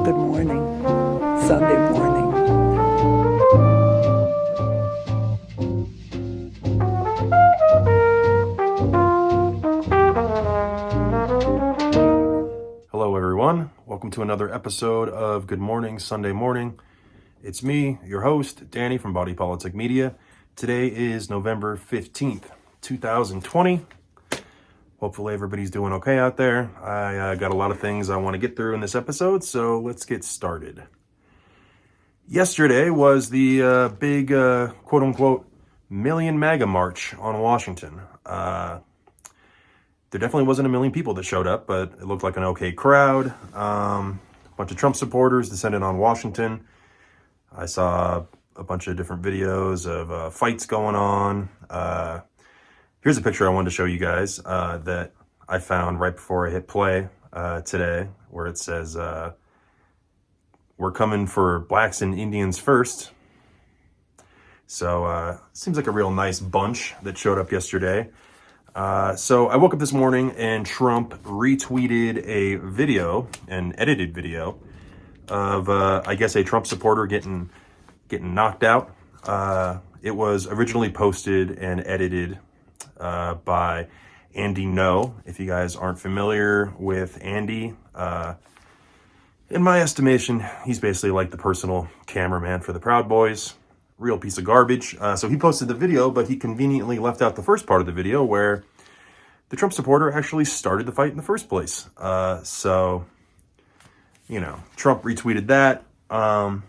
Good morning. Sunday morning. Hello, everyone. Welcome to another episode of Good Morning Sunday Morning. It's me, your host, Danny from Body Politic Media. Today is November 15th, 2020. Hopefully everybody's doing okay out there. I got a lot of things I want to get through in this episode, so let's get started. Yesterday was the big, quote-unquote, Million MAGA March on Washington. There definitely wasn't a million people that showed up, but it looked like an okay crowd. A bunch of Trump supporters descended on Washington. I saw a bunch of different videos of fights going on. Here's a picture I wanted to show you guys that I found right before I hit play today, where it says, we're coming for blacks and Indians first. So seems like a real nice bunch that showed up yesterday. So I woke up this morning and Trump retweeted a video, an edited video, of, I guess, a Trump supporter getting knocked out. It was originally posted and edited by Andy No. If you guys aren't familiar with Andy, in my estimation, he's basically like the personal cameraman for the Proud Boys. Real piece of garbage. So he posted the video, but he conveniently left out the first part of the video where the Trump supporter actually started the fight in the first place. So, you know, Trump retweeted that. I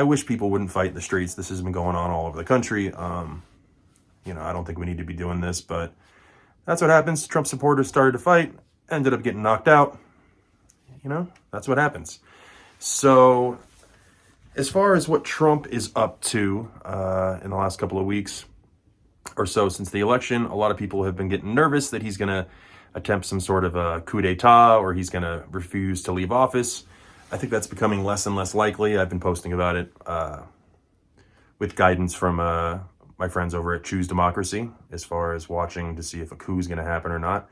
wish people wouldn't fight in the streets. This has been going on all over the country. You know, I don't think we need to be doing this, but that's what happens. Trump supporters started to fight, ended up getting knocked out. You know, that's what happens. So, as far as what Trump is up to in the last couple of weeks or so since the election, a lot of people have been getting nervous that he's going to attempt some sort of a coup d'etat or he's going to refuse to leave office. I think that's becoming less and less likely. I've been posting about it with guidance from my friends over at Choose Democracy as far as watching to see if a coup is going to happen or not.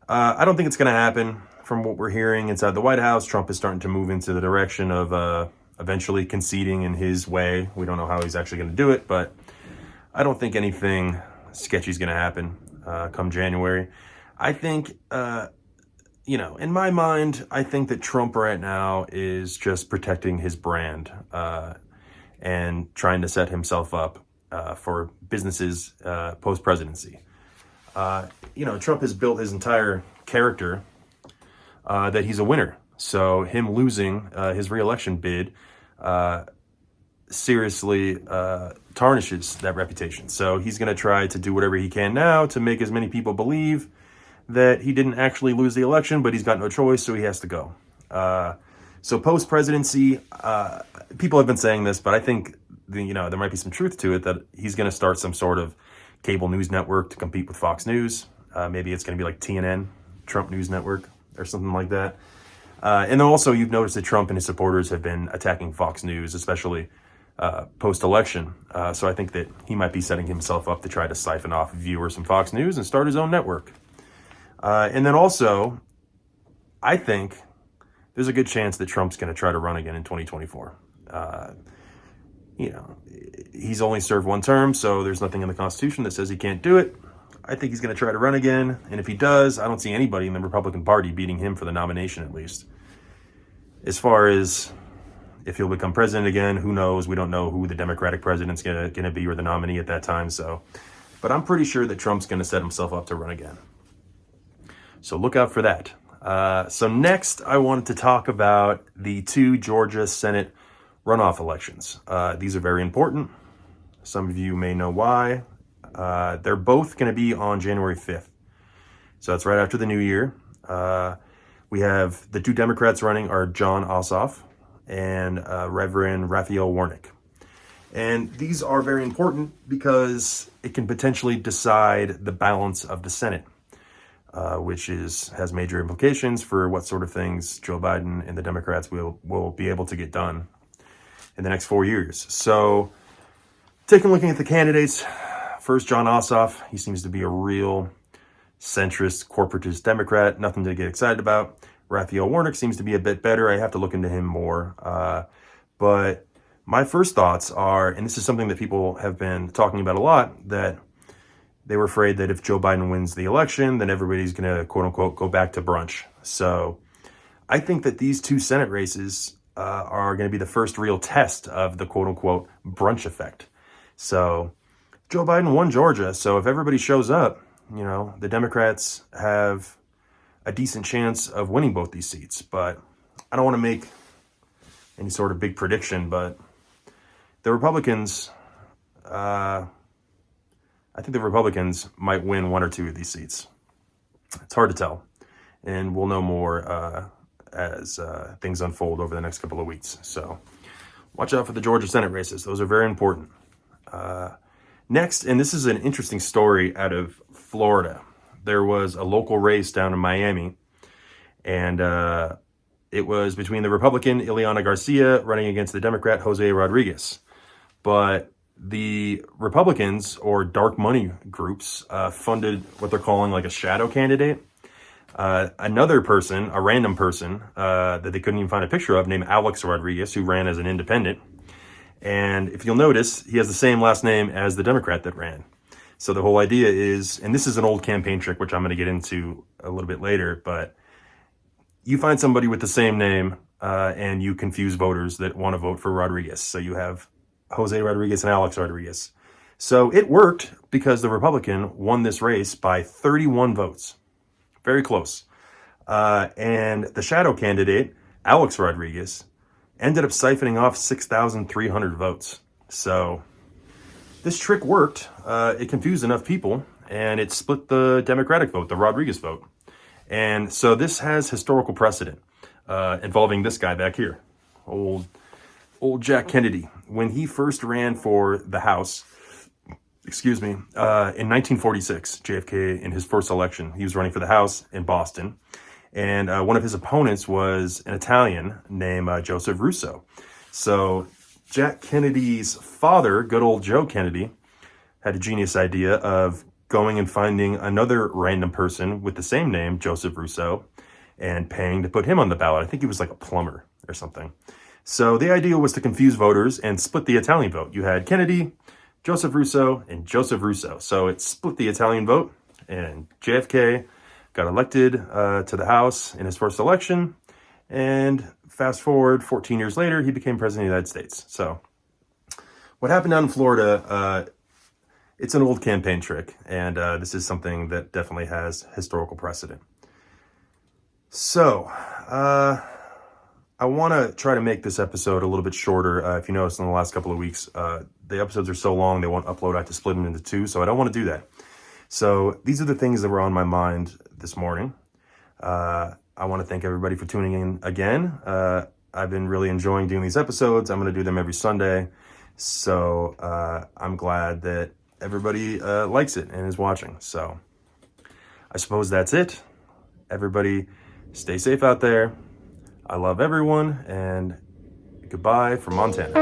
I don't think it's going to happen. From what we're hearing inside the White House, Trump is starting to move into the direction of eventually conceding in his way. We don't know how he's actually going to do it, but I don't think anything sketchy is going to happen come January. I think, you know, in my mind, I think that Trump right now is just protecting his brand and trying to set himself up for businesses post-presidency. You know, Trump has built his entire character that he's a winner. So him losing his reelection bid seriously tarnishes that reputation. So he's going to try to do whatever he can now to make as many people believe that he didn't actually lose the election, but he's got no choice, so he has to go. So post-presidency, people have been saying this, but I think you know there might be some truth to it that he's going to start some sort of cable news network to compete with Fox News. Maybe it's going to be like TNN, Trump News Network, or something like that. And then also you've noticed that Trump and his supporters have been attacking Fox News, especially post-election. So I think that he might be setting himself up to try to siphon off viewers from Fox News and start his own network. And then also, I think there's a good chance that Trump's going to try to run again in 2024. You know, he's only served one term, so there's nothing in the Constitution that says he can't do it. I think he's going to try to run again. And if he does, I don't see anybody in the Republican Party beating him for the nomination, at least. As far as if he'll become president again, who knows? We don't know who the Democratic president's going to be or the nominee at that time. So, but I'm pretty sure that Trump's going to set himself up to run again. So look out for that. So next, I wanted to talk about the two Georgia Senate runoff elections. These are very important. Some of you may know why. They're both going to be on January 5th. So that's right after the new year. We have the two Democrats running are Jon Ossoff and Reverend Raphael Warnock. And these are very important because it can potentially decide the balance of the Senate, which has major implications for what sort of things Joe Biden and the Democrats will be able to get done in the next 4 years. So taking a look at the candidates, first, Jon Ossoff. He seems to be a real centrist, corporatist Democrat. Nothing to get excited about. Raphael Warnock seems to be a bit better. I have to look into him more. But my first thoughts are, and this is something that people have been talking about a lot, that they were afraid that if Joe Biden wins the election, then everybody's going to, quote unquote, go back to brunch. So I think that these two Senate races are going to be the first real test of the, quote unquote, brunch effect. So Joe Biden won Georgia. So if everybody shows up, the Democrats have a decent chance of winning both these seats. But I don't want to make any sort of big prediction, but the Republicans, I think the Republicans might win one or two of these seats. It's hard to tell, and we'll know more as things unfold over the next couple of weeks. So watch out for the Georgia Senate races. Those are very important. Next, and this is an interesting story out of Florida. There was a local race down in Miami, and it was between the Republican Ileana Garcia running against the Democrat Jose Rodriguez. But the Republicans, or dark money groups, funded what they're calling like a shadow candidate. Another person, a random person that they couldn't even find a picture of, named Alex Rodriguez, who ran as an independent. And if you'll notice, he has the same last name as the Democrat that ran. So the whole idea is, and this is an old campaign trick, which I'm going to get into a little bit later, but you find somebody with the same name and you confuse voters that want to vote for Rodriguez. So you have Jose Rodriguez and Alex Rodriguez. So it worked because the Republican won this race by 31 votes. Very close. And the shadow candidate, Alex Rodriguez, ended up siphoning off 6,300 votes. So this trick worked. It confused enough people, and it split the Democratic vote, the Rodriguez vote. And so this has historical precedent involving this guy back here, old Jack Kennedy. When he first ran for the House, in 1946, JFK, in his first election, he was running for the House in Boston. And one of his opponents was an Italian named Joseph Russo. So Jack Kennedy's father, good old Joe Kennedy, had a genius idea of going and finding another random person with the same name, Joseph Russo, and paying to put him on the ballot. I think he was like a plumber or something. So the idea was to confuse voters and split the Italian vote. You had Kennedy, Joseph Russo, and Joseph Russo. So it split the Italian vote, and JFK got elected to the House in his first election. And fast forward 14 years later, he became president of the United States. So what happened down in Florida, it's an old campaign trick. And this is something that definitely has historical precedent. So I want to try to make this episode a little bit shorter. If you noticed in the last couple of weeks, the episodes are so long, they won't upload. I have to split them into two, so I don't want to do that. So these are the things that were on my mind this morning. I want to thank everybody for tuning in again. I've been really enjoying doing these episodes. I'm going to do them every Sunday. So I'm glad that everybody likes it and is watching. So I suppose that's it. Everybody stay safe out there. I love everyone, and goodbye from Montana.